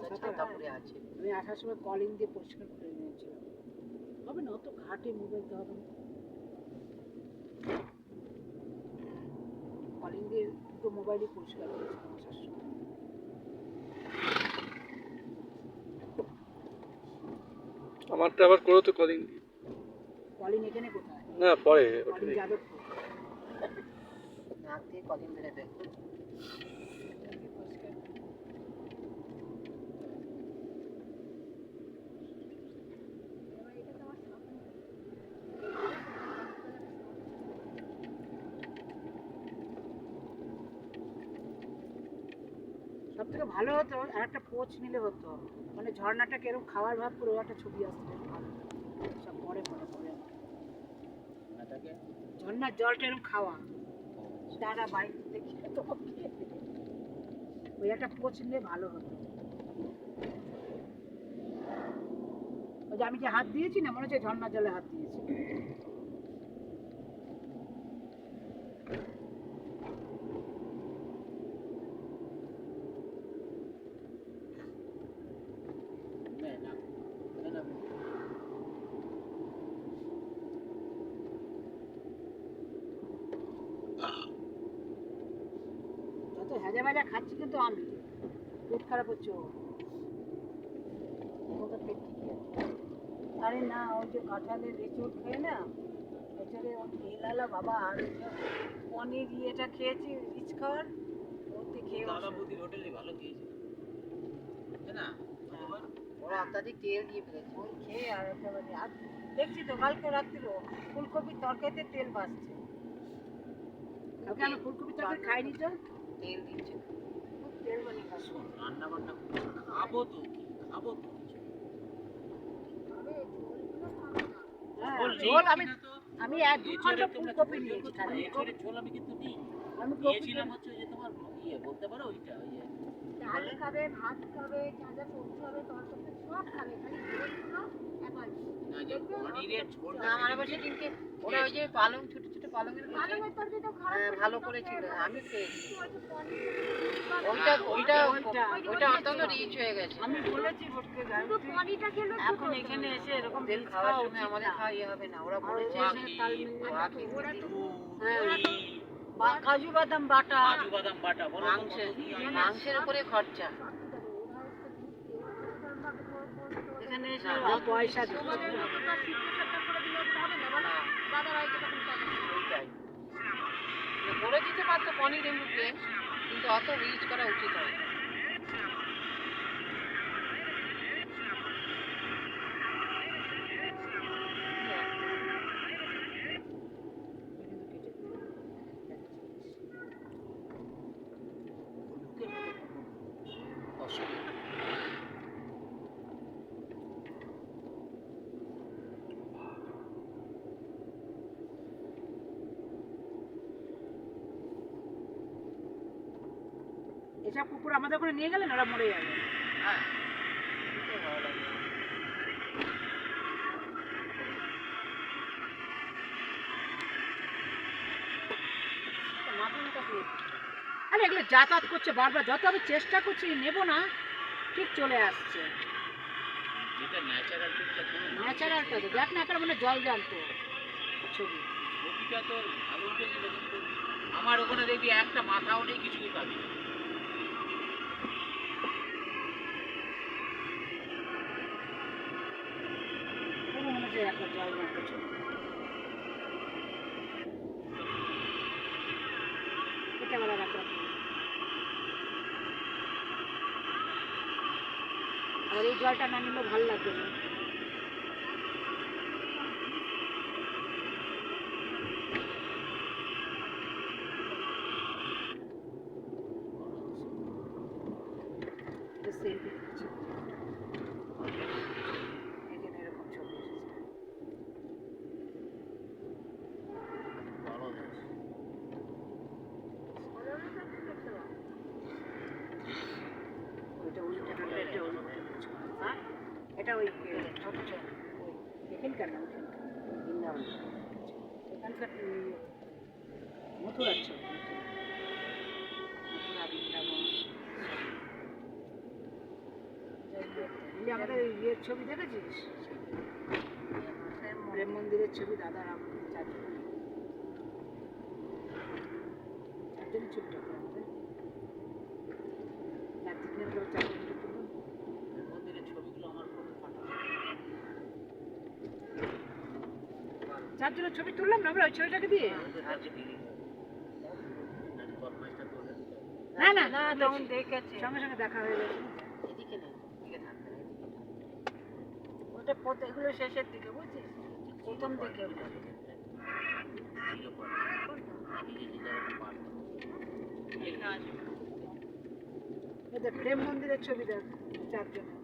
ছাতাপুরে আছে। আমি আসার সময় কলিং দিয়ে পরিষ্কার করে নিয়েছিলাম। হবে না, অত ঘাটে মোবাইল তো হবে না। কলিং দিয়ে দুটো মোবাইলই পরিষ্কার করেছিলাম আসার সময়। আমারটা আবার করো তো কলিং। কলিং এখানে কোথায়? না পরে কলিং ওঠে। যাদবপুর। নাক দিয়ে কলিং ধরে দেয়। সব থেকে ভালো হতো আর একটা পোচ নিলে হতো, মানে ঝর্ণাটাকে এরকম খাওয়ার ভাব করে একটা ছবি আসতো ভালো। সব পরে পরে পরে ঝর্ণার জলটা এরকম খাওয়া দাদা বাইক দেখি তোমাকে, ওই একটা পোচ নিলে ভালো হতো। ওই যে আমি যে হাত দিয়েছি না, মনে হচ্ছে ঝর্ণার জলে হাত দিয়েছি। যত হেজা ভাজা খাচ্ছি কিন্তু আমি, পেট খারাপ হচ্ছে ওর। ওটা পেট ঠিকই আছে। আরে না, ওই যে কাঁঠালের এঁচড় খেয়ে না, এঁচড়ে ওর তেল আলা বাবা, আর পনির ইয়েটা খেয়েছি রিচ খাওয়ার, ওতে খেয়ে দাদাবুদির হোটেলে ভালো খেয়েছে না, ওরা অত্যাধিক তেল দিয়ে ফেলেছে। ওই খেয়ে আর একেবারে, আর দেখছি তো কালকে রাত্রিও ফুলকপির তরকারিতে তেল ভাসছে। কালকে আমি ফুলকপির তরকারি খাইনি তো, তেল দিচ্ছে, খুব তেল বানিয়ে খাচ্ছি। রান্না বান্না খাবো তো হ্যাঁ, ঝোল ঝোল আমি আমি এক দু খন্ড ফুলকপি নিয়েছি খালি। এঁচড়ের ঝোল আমি কিন্তু নিই, আমি নিয়েছিলাম হচ্ছে ওই যে তোমার বলতে পারো ওইটা ডাল খাবে, ভাত খাবে, যা যা সবজি হবে, তরকারি সব খাবে, খালি ঝোলগুলো একবার পনিরের ঝোল না আমার বসে দিনকে ওরা ওই যে পালং ছোট ছোট পালংয়ের ভালো করেছিল, আমি খেয়েছি। ওইটা অত্যন্ত রিচ হয়ে গেছে। আমি বলেছি ভটকে এখন এখানে এসে এরকম তেল খাওয়ার সময় আমাদের খাওয়া ইয়ে হবে না, ওরা বলেছে কাজু বাদাম বাটা, মাংসের উপরে খরচা। এখানে এসে পয়সা করে দিতে পারতো পনির এমনিতে, কিন্তু অত রিচ করা উচিত হয়। এসব কুকুর আমাদের ওখানে নিয়ে গেলে ওরা মরে যাবে। হ্যাঁ, আরে এগুলো যাতায়াত করছে বারবার, যত আমি চেষ্টা করছি নেব না, ঠিক চলে আসছে। ন্যাচারালটা তো দেখ না, একটা মানে জল জানতো ছবি। ছবিটা তো ভালো উঠেছিল, কিন্তু আমার ওখানে দেখবি একটা মাথাও নেই, কিছুই পাবি না। মনে হচ্ছে একটা জল জানতো ছবি। এটা বলা রাখলাম। আর এই জলটা না নিলেও ভালো লাগবে না। এরকম ছবি এটা ওই ছোট ছোট এখানকার না, বৃন্দাবন এখানকার মথুরার ছবি, মথুরা বৃন্দাবন। এগুলি আমাদের ইয়ের ছবি দেখেছিস? প্রেম মন্দিরের ছবি, দাদার আমাদের চারজন, চারজনের ছবিটা করে আমাদের চারজনের করে চারজনের তুললাম। মন্দিরের ছবিগুলো আমার ফোনে পাঠাবো। চারজনের ছবি তুললাম না আমরা ওই ছবিটাকে দিয়ে? আজকে দিদি ফরমাইশটা করে দিতে হবে। না না না, তখন দেখেছে, সঙ্গে সঙ্গে দেখা হয়ে গেছে। এদিকে নেই, এদিকে থাকবে না, এদিকে থাকবে। ওটা এগুলো শেষের দিকে বুঝছিস, প্রথম দিকে ওটা। Zero point. এই যে যেটা পারতো। এই না আছে। এই দেখ প্রেম মন্দিরের ছবি দেখ চারজনের।